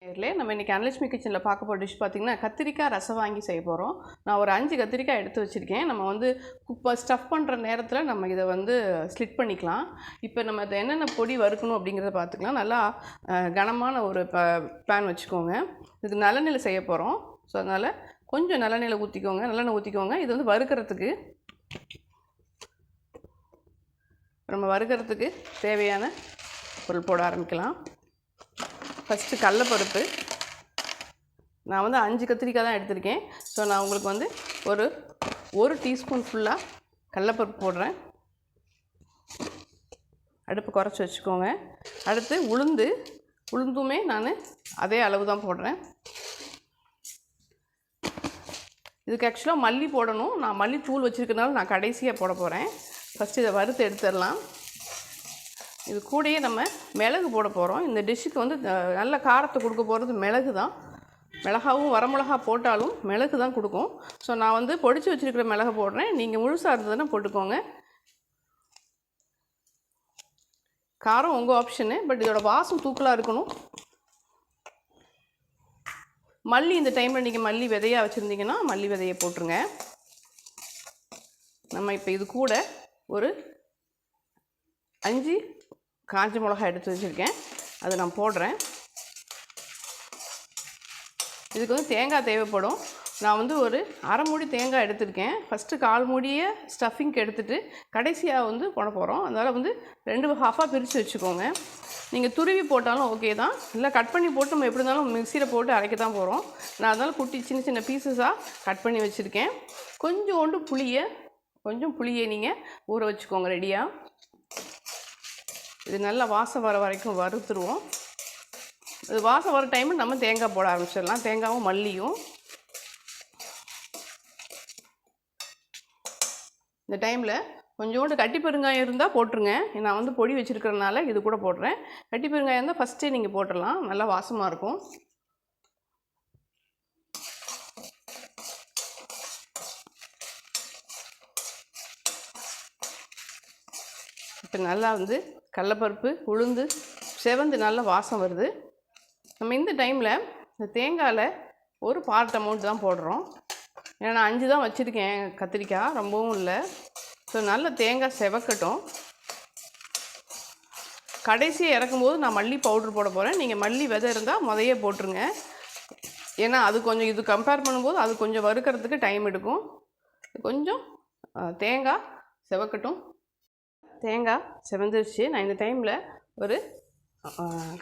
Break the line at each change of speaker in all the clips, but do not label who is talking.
நம்ம இன்றைக்கி அனலட்சுமி கிச்சனில் பார்க்க போகிற டிஷ் பார்த்திங்கன்னா கத்திரிக்காய் ரசம் வாங்கி செய்ய போகிறோம். நான் ஒரு 5 கத்திரிக்காய் எடுத்து வச்சுருக்கேன். நம்ம வந்து ஸ்டஃப் பண்ணுற நேரத்தில் நம்ம இதை வந்து ஸ்லிட் பண்ணிக்கலாம். இப்போ நம்ம இதை என்னென்ன பொடி வறுக்கணும் அப்படிங்கிறத பார்த்துக்கலாம். நல்லா கனமான ஒரு பேன் வச்சுக்கோங்க. இதுக்கு நல்லெண்ணெயில் செய்ய போகிறோம். ஸோ அதனால் கொஞ்சம் நல்லெண்ணெய் ஊற்றிக்கோங்க. இது வந்து வறுக்கிறதுக்கு நம்ம வறுக்கிறதுக்கு தேவையான பொருள் போட ஆரம்பிக்கலாம். ஃபஸ்ட்டு கடலைப்பருப்பு. நான் வந்து 5 கத்திரிக்காய் தான் எடுத்திருக்கேன். ஸோ நான் உங்களுக்கு வந்து ஒரு டீஸ்பூன் ஃபுல்லாக கடலைப்பருப்பு போடுறேன். அடுப்பு குறைச்சி வச்சுக்கோங்க. அடுத்து உளுந்துமே நான் அதே அளவு தான் போடுறேன். இதுக்கு ஆக்சுவலாக மல்லி போடணும். நான் மல்லி தூள் வச்சுருக்கனால நான் கடைசியாக போட போகிறேன். ஃபஸ்ட்டு இதை வறுத்து எடுத்துடலாம். இது கூடயே நம்ம மிளகு போட போகிறோம். இந்த டிஷ்ஷுக்கு வந்து நல்ல காரத்தை கொடுக்க போகிறது மிளகு தான். மிளகாவும் வரமிளகா போட்டாலும் மிளகு தான் கொடுக்கும். ஸோ நான் வந்து பொடிச்சு வச்சுருக்கிற மிளகு போடுறேன். நீங்கள் முழுசாக இருந்ததுன்னா போட்டுக்கோங்க. காரம் உங்கள் ஆப்ஷனு, பட் இதோட வாசம் தூக்கலாக இருக்கணும். மல்லி இந்த டைமில் நீங்கள் மல்லி விதையாக வச்சுருந்தீங்கன்னா மல்லி விதையை போட்டுருங்க. நம்ம இப்போ இது கூட ஒரு 5 காஞ்ச மிளகாய் எடுத்து வச்சுருக்கேன். அதை நான் போடுறேன். இதுக்கு வந்து தேங்காய் தேவைப்படும். நான் வந்து ஒரு அரை மூடி தேங்காய் எடுத்திருக்கேன். ஃபஸ்ட்டு 1/4 மூடியை ஸ்டஃபிங்க்கு எடுத்துகிட்டு கடைசியாக வந்து போட போகிறோம். அதனால் வந்து 2 ஹாஃபாக பிரித்து வச்சுக்கோங்க. நீங்கள் துருவி போட்டாலும் ஓகே தான், இல்லை கட் பண்ணி போட்டு நம்ம எப்படி இருந்தாலும் மிக்சியில் போட்டு அரைக்க தான் போகிறோம். நான் அதனால் குட்டி சின்ன சின்ன பீசஸாக கட் பண்ணி வச்சுருக்கேன். கொஞ்சம் புளியை நீங்கள் ஊற வச்சுக்கோங்க ரெடியாக. இது நல்லா வாசம் வர வரைக்கும் வறுத்துருவோம். இது வாசம் வர டைமில் நம்ம தேங்காய் போட ஆரம்பிச்சிடலாம். தேங்காயும் மல்லியும் இந்த டைமில் கொஞ்சோண்டு கட்டி பெருங்காயம் இருந்தால் போட்டுருங்க. நான் வந்து பொடி வச்சுருக்கிறதுனால இது கூட போடுறேன். கட்டி பெருங்காயம் இருந்தால் ஃபஸ்ட்டே நீங்கள் போட்டுடலாம், நல்லா வாசமாக இருக்கும். இப்போ நல்லா வந்து கடலைப்பருப்பு உளுந்து செவந்து நல்ல வாசம் வருது. நம்ம இந்த டைமில் இந்த தேங்காயில் ஒரு பார்ட் அமௌண்ட் தான் போடுறோம். ஏன்னா நான் 5 தான் வச்சுருக்கேன் கத்திரிக்காய், ரொம்பவும் இல்லை. ஸோ நல்ல தேங்காய் செவக்கட்டும். கடைசியாக இறக்கும்போது நான் மல்லி பவுட்ரு போட போகிறேன். நீங்கள் மல்லி விதை இருந்தால் முதையே போட்டுருங்க. ஏன்னா அது கொஞ்சம் இது கம்பேர் பண்ணும்போது அது கொஞ்சம் வறுக்கிறதுக்கு டைம் எடுக்கும். கொஞ்சம் தேங்காய் செவக்கட்டும். தேங்காய் செவந்துருச்சு. நான் இந்த டைமில் ஒரு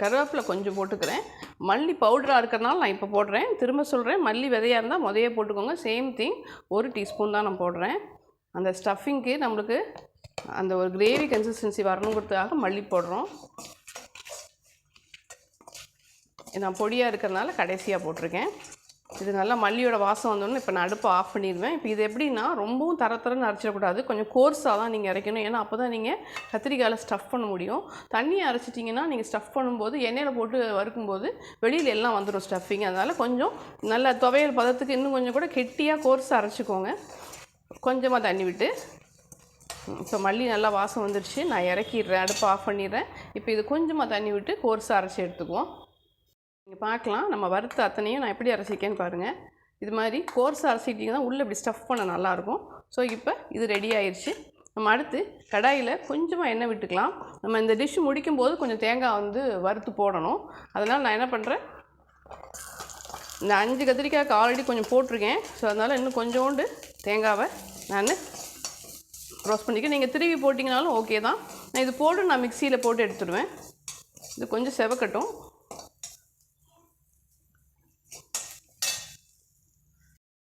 கருவேப்பிலை கொஞ்சம் போட்டுக்கிறேன். மல்லி பவுடராக இருக்கிறனால நான் இப்போ போடுறேன். திரும்ப சொல்கிறேன், மல்லி விதையாக இருந்தால் முதையே போட்டுக்கோங்க. சேம் திங், 1 டீஸ்பூன் தான் நான் போடுறேன். அந்த ஸ்டஃபிங்க்கு நம்மளுக்கு அந்த ஒரு கிரேவி கன்சிஸ்டன்சி வரணுங்கிறதுக்காக மல்லி போடுறோம். நான் பொடியாக இருக்கிறனால கடைசியாக போட்டிருக்கேன். இது நல்லா மல்லியோட வாசம் வந்தோடனே இப்போ நான் அடுப்பை ஆஃப் பண்ணிடுவேன். இப்போ இது எப்படின்னா ரொம்பவும் தரன்னு அரைச்சிடக்கூடாது, கொஞ்சம் கோர்ஸாக தான் நீங்கள் அரைக்கணும். ஏன்னா அப்போ தான் நீங்கள் கத்திரிக்காயில் ஸ்டஃப் பண்ண முடியும். தண்ணியை அரைச்சிட்டிங்கன்னா நீங்கள் ஸ்டஃப் பண்ணும்போது எண்ணெயில் போட்டு வறுக்கும்போது வெளியில் எல்லாம் வந்துடும் ஸ்டஃபிங். அதனால் கொஞ்சம் நல்ல துவையல் பதத்துக்கு இன்னும் கொஞ்சம் கூட கெட்டியாக கோர்ஸாக அரைச்சிக்கோங்க. கொஞ்சமாக தண்ணி விட்டு. இப்போ மல்லி நல்லா வாசம் வந்துடுச்சு. நான் இறக்கிடுறேன், அடுப்பை ஆஃப் பண்ணிடுறேன். இப்போ இது கொஞ்சமாக தண்ணி விட்டு கோர்ஸாக அரைச்சி எடுத்துக்குவோம். நீங்கள் பார்க்கலாம், நம்ம வறுத்த அத்தனையும் நான் எப்படி அரைச்சிக்கேன்னு பாருங்கள். இது மாதிரி கோர்ஸாக அரைச்சிட்டிங்கன்னா உள்ளே இப்படி ஸ்டஃப் பண்ண நல்லாயிருக்கும். ஸோ இப்போ இது ரெடி ஆயிடுச்சு. நம்ம அடுத்து கடாயில் கொஞ்சமாக எண்ணெய் விட்டுக்கலாம். நம்ம இந்த டிஷ்ஷு முடிக்கும்போது கொஞ்சம் தேங்காய் வந்து வறுத்து போடணும். அதனால் நான் என்ன பண்ணுறேன், இந்த 5 கத்திரிக்காய்க்கு ஆல்ரெடி கொஞ்சம் போட்டிருக்கேன். ஸோ அதனால் இன்னும் கொஞ்சோண்டு தேங்காவை நான் ரோஸ்ட் பண்ணிக்கிறேன். நீங்கள் திருவி போட்டிங்கனாலும் ஓகே தான். நான் இது போட்டு நான் மிக்சியில் போட்டு எடுத்துடுவேன். இது கொஞ்சம் செவக்கட்டும்.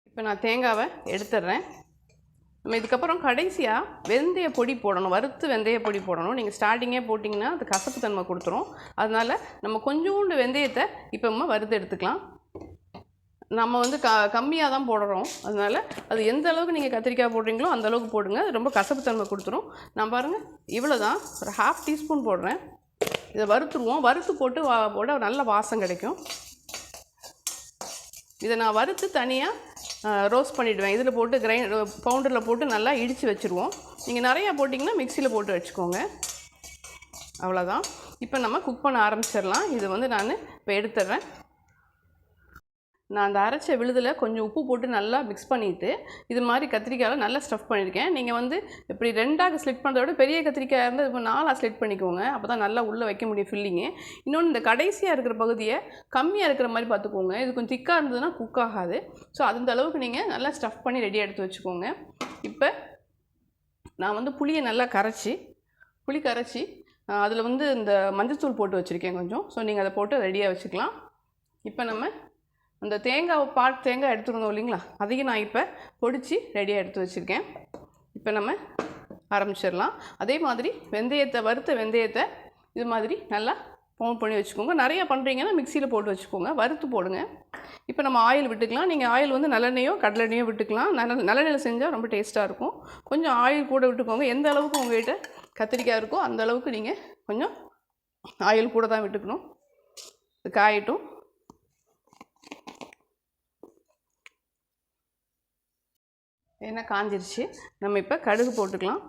இப்போ நான் தேங்காவை எடுத்துடுறேன். நம்ம இதுக்கப்புறம் கடைசியாக வெந்தய பொடி போடணும், வறுத்து வெந்தய பொடி போடணும். நீங்கள் ஸ்டார்டிங்கே போட்டிங்கன்னா அது கசப்பு தன்மை கொடுத்துரும். அதனால் நம்ம கொஞ்சோண்டு வெந்தயத்தை இப்போ நம்ம வறுத்து எடுத்துக்கலாம். நம்ம வந்து கம்மியாக தான் போடுறோம். அதனால் அது எந்த அளவுக்கு நீங்கள் கத்திரிக்காய் போடுறீங்களோ அந்த அளவுக்கு போடுங்க. அது ரொம்ப கசப்பு தன்மை கொடுத்துரும். நான் பாருங்கள் இவ்வளோ தான், ஒரு 1/2 டீஸ்பூன் போடுறேன். இதை வறுத்துருவோம். வறுத்து போட நல்ல வாசம் கிடைக்கும். இதை நான் வறுத்து தனியாக ரோஸ்ட் பண்ணிவிடுவேன். இதில் போட்டு பவுண்டரில் போட்டு நல்லா இடித்து வச்சுருவோம். நீங்கள் நிறையா போட்டிங்கன்னா மிக்சியில் போட்டு வச்சுக்கோங்க. அவ்வளோதான். இப்போ நம்ம குக் பண்ண ஆரம்பிச்சிடலாம். இது வந்து நான் இப்போ எடுத்துடுறேன். நான் அந்த அரைச்ச விழுதில் கொஞ்சம் உப்பு போட்டு நல்லா மிக்ஸ் பண்ணிவிட்டு இது மாதிரி கத்திரிக்காயில் நல்லா ஸ்டஃப் பண்ணியிருக்கேன். நீங்கள் வந்து இப்படி 2ஆக ஸ்லிட் பண்ணுறத விட பெரிய கத்திரிக்காயாக இருந்தால் இப்போ 4ஆக ஸ்லிட் பண்ணிக்கோங்க. அப்போ தான் நல்லா உள்ளே வைக்க முடியும் ஃபில்லிங்கு. இன்னொன்று இந்த கடைசியாக இருக்கிற பகுதியை கம்மியாக இருக்கிற மாதிரி பார்த்துக்கோங்க. இது கொஞ்சம் திக்காக இருந்ததுன்னா குக் ஆகாது. ஸோ அந்த அளவுக்கு நீங்கள் நல்லா ஸ்டஃப் பண்ணி ரெடியாக எடுத்து வச்சுக்கோங்க. இப்போ நான் வந்து புளியை நல்லா புளி கரைச்சி அதில் வந்து இந்த மஞ்சத்தூள் போட்டு வச்சுருக்கேன் கொஞ்சம். ஸோ நீங்கள் அதை போட்டு ரெடியாக வச்சுக்கலாம். இப்போ நம்ம அந்த தேங்காய் எடுத்துருந்தோம் இல்லைங்களா, அதையும் நான் இப்போ பொடிச்சு ரெடியாக எடுத்து வச்சுருக்கேன். இப்போ நம்ம ஆரம்பிச்சிடலாம். அதே மாதிரி வறுத்த வெந்தயத்தை இது மாதிரி நல்லா பவுன் பண்ணி வச்சுக்கோங்க. நிறையா பண்ணுறீங்கன்னா மிக்சியில் போட்டு வச்சுக்கோங்க, வறுத்து போடுங்க. இப்போ நம்ம ஆயில் விட்டுக்கலாம். நீங்கள் ஆயில் வந்து நல்லெண்ணெயோ கடலெண்ணெயோ விட்டுக்கலாம். நல்லெண்ணெயில் செஞ்சால் ரொம்ப டேஸ்ட்டாக இருக்கும். கொஞ்சம் ஆயில் கூட விட்டுக்கோங்க. எந்த அளவுக்கு உங்கள்கிட்ட கத்திரிக்காய் இருக்கோ அந்த அளவுக்கு நீங்கள் கொஞ்சம் ஆயில் கூட தான் விட்டுக்கணும். காயட்டும். எண்ணெய் காஞ்சிருச்சு. நம்ம இப்போ கடுகு போட்டுக்கலாம்.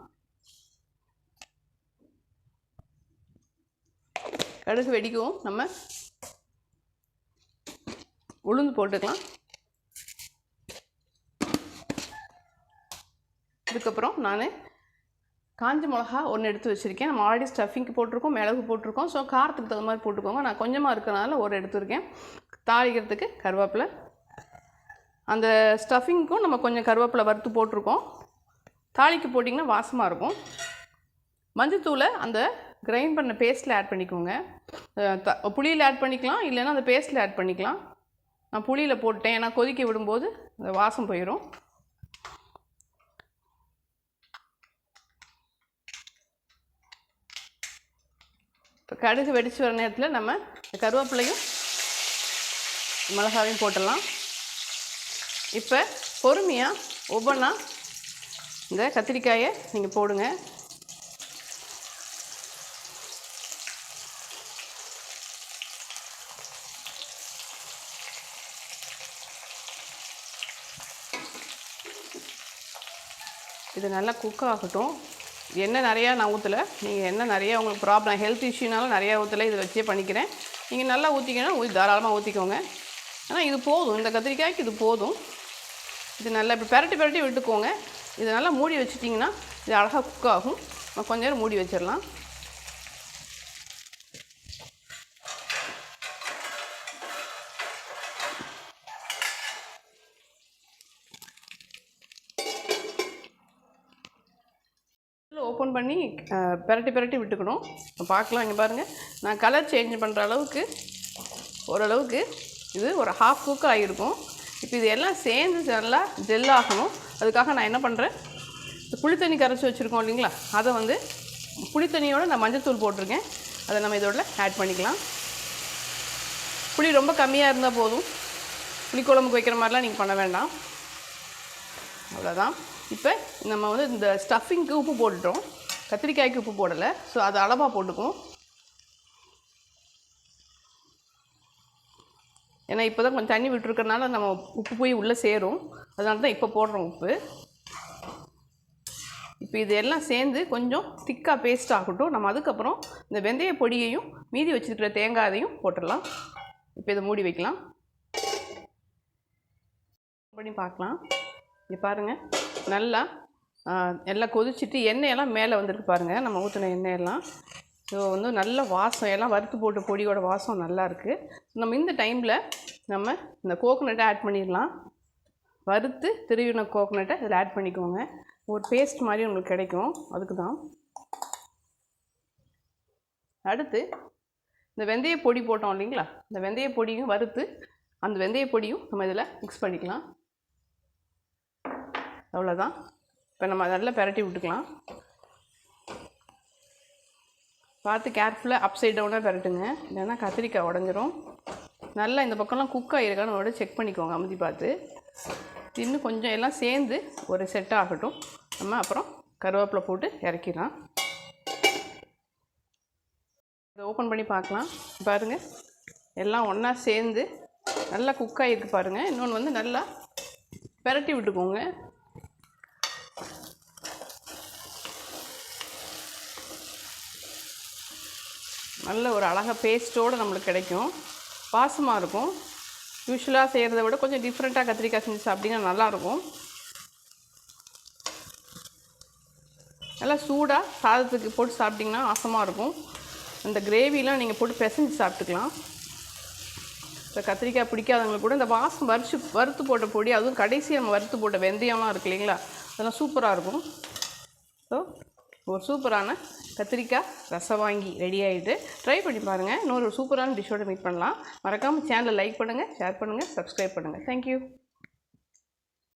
கடுகு வெடிக்கவும் நம்ம உளுந்து போட்டுக்கலாம். அதுக்கப்புறம் நான் காஞ்ச மிளகா ஒன்று எடுத்து வச்சுருக்கேன். நம்ம ஆல்ரெடி ஸ்டஃபிங்க்கு போட்டிருக்கோம், மிளகு போட்டிருக்கோம். ஸோ காரத்துக்கு தகுந்த மாதிரி போட்டுக்கோங்க. நான் கொஞ்சமாக இருக்கிறனால ஒரு எடுத்துருக்கேன். தாளிக்கிறதுக்கு கருவேப்பிலை. அந்த ஸ்டஃபிங்க்கும் நம்ம கொஞ்சம் கருவேப்பிலை வறுத்து போட்டிருக்கோம். தாளிக்கு போட்டிங்கன்னா வாசமாக இருக்கும். மஞ்சத்தூளை அந்த கிரைண்ட் பண்ண பேஸ்ட்டில் ஆட் பண்ணிக்கோங்க. புளியில் ஆட் பண்ணிக்கலாம், இல்லைன்னா அந்த பேஸ்ட்டில் ஆட் பண்ணிக்கலாம். நான் புளியில் போட்டேன், ஏன்னா கொதிக்க விடும்போது அந்த வாசம் போயிடும். இப்போ கடுகு வெடிச்சு வர நேரத்தில் நம்ம கருவேப்பிலையும் மிளகாவையும் போட்டுடலாம். இப்போ பொறுமையாக ஒவ்வொன்றா இந்த கத்திரிக்காயை நீங்கள் போடுங்க. இது நல்லா குக் ஆகட்டும். எண்ணெய் நிறையா நான் ஊற்றலை. நீங்கள் எண்ணெய் நிறையா உங்களுக்கு ப்ராப்ளம் ஹெல்த் இஷ்யூனாலும் நிறையா ஊற்றலை, இதை வச்சே பண்ணிக்கிறேன். நீங்கள் நல்லா ஊற்றிங்கன்னா தாராளமாக ஊற்றிக்கோங்க. ஆனால் இது போதும், இந்த கத்திரிக்காய்க்கு இது போதும். இது நல்லா இப்படி பெரட்டி விட்டுக்கோங்க. இது நல்லா மூடி வச்சுட்டிங்கன்னா இது அழகாக குக் ஆகும். கொஞ்ச நேரம் மூடி வச்சிடலாம். ஓப்பன் பண்ணி பெரட்டி விட்டுக்கணும். பார்க்கலாம். இங்கே பாருங்கள், நான் கலர் சேஞ்ச் பண்ணுற அளவுக்கு ஓரளவுக்கு இது ஒரு ஹாஃப் குக் ஆகிருக்கும். இப்போ இது எல்லாம் சேர்ந்து நல்லா ஜெல் ஆகணும். அதுக்காக நான் என்ன பண்ணுறேன், இந்த புளித்தண்ணி கரைச்சி வச்சுருக்கோம் இல்லைங்களா, அதை வந்து புளித்தண்ணியோடு நான் மஞ்சத்தூள் போட்டிருக்கேன். அதை நம்ம இதோட ஆட் பண்ணிக்கலாம். புளி ரொம்ப கம்மியாக இருந்தால் போதும். புளிக்குழம்புக்கு வைக்கிற மாதிரிலாம் நீங்கள் பண்ண வேண்டாம். அவ்வளோதான். இப்போ நம்ம வந்து இந்த ஸ்டஃபிங்க்கு உப்பு போட்டுட்டோம், கத்திரிக்காய்க்கு உப்பு போடலை. ஸோ அது அளவாக போட்டுக்கும். ஏன்னா இப்போ தான் கொஞ்சம் தண்ணி விட்டுருக்கறனால நம்ம உப்பு போய் உள்ளே சேரும். அதனால தான் இப்போ போடுறோம் உப்பு. இப்போ இது எல்லாம் சேர்ந்து கொஞ்சம் திக்காக பேஸ்ட் ஆகட்டும். நம்ம அதுக்கப்புறம் இந்த வெந்தய பொடியையும் மீதி வச்சுருக்கிற தேங்காயையும் போட்டுடலாம். இப்போ இதை மூடி வைக்கலாம். பண்ணி பார்க்கலாம். இங்கே பாருங்கள், நல்லா எல்லாம் கொதிச்சுட்டு எண்ணெயெல்லாம் மேலே வந்துருக்கு பாருங்கள், நம்ம ஊற்றின எண்ணெயெல்லாம். ஸோ வந்து நல்ல வாசம், எல்லாம் வறுத்து போட்டு பொடியோட வாசம் நல்லாயிருக்கு. நம்ம இந்த டைமில் நம்ம இந்த கோகோனட்டை ஆட் பண்ணிடலாம். வறுத்து திருவின கோகோனட்டை இதில் ஆட் பண்ணிக்கோங்க. ஒரு பேஸ்ட் மாதிரி உங்களுக்கு கிடைக்கும், அதுக்கு தான். அடுத்து இந்த வெந்தய பொடி போட்டோம் இல்லைங்களா, இந்த வெந்தய பொடியும் வறுத்து அந்த வெந்தய பொடியும் நம்ம இதில் மிக்ஸ் பண்ணிக்கலாம். அவ்வளோதான். இப்போ நம்ம நல்லா பெரட்டி விட்டுக்கலாம். பார்த்து கேர்ஃபுல்லாக அப் சைட் டவுனாக பெரட்டுங்க, இல்லைன்னா கத்திரிக்காய் உடஞ்சிரும். நல்லா இந்த பக்கம்லாம் குக் ஆகிருக்கான்னு நம்மளோட செக் பண்ணிக்கோங்க, அமுதி பார்த்து. இன்னும் கொஞ்சம் எல்லாம் சேர்ந்து ஒரு செட் ஆகட்டும். நம்ம அப்புறம் கருவேப்பிலை போட்டு இறக்கிடலாம். இதை ஓப்பன் பண்ணி பார்க்கலாம். பாருங்கள், எல்லாம் ஒன்றா சேர்ந்து நல்லா குக் ஆகிருக்கு பாருங்கள். இன்னொன்று வந்து நல்லா பெரட்டி விட்டுக்கோங்க. நல்ல ஒரு அழகாக பேஸ்ட்டோடு நம்மளுக்கு கிடைக்கும், வாசமாக இருக்கும். யூஸ்வலாக செய்கிறத விட கொஞ்சம் டிஃப்ரெண்ட்டாக கத்திரிக்காய் செஞ்சு சாப்பிட்டிங்கன்னா நல்லாயிருக்கும். நல்லா சூடாக சாதத்துக்கு போட்டு சாப்பிட்டிங்கன்னா ஆசமாக இருக்கும். அந்த கிரேவிலாம் நீங்கள் போட்டு பிசைஞ்சு சாப்பிட்டுக்கலாம். இப்போ கத்திரிக்காய் பிடிக்காதவங்களுக்கு கூட இந்த வாசம் வறுத்து போட்ட பொடி, அதுவும் கடைசி நம்ம வறுத்து போட்ட வெந்தயம்லாம் இருக்குது இல்லைங்களா, அதெல்லாம் சூப்பராக இருக்கும். ஸோ ஒரு சூப்பரான கத்திரிக்காய் ரசவாங்கி ரெடி ஆகிட்டு ட்ரை பண்ணி பாருங்கள். இன்னொரு சூப்பரான டிஷ்ஷோடு மீட் பண்ணலாம். மறக்காமல் சேனலை லைக் பண்ணுங்கள், ஷேர் பண்ணுங்கள், சப்ஸ்கிரைப் பண்ணுங்கள். தேங்க்யூ.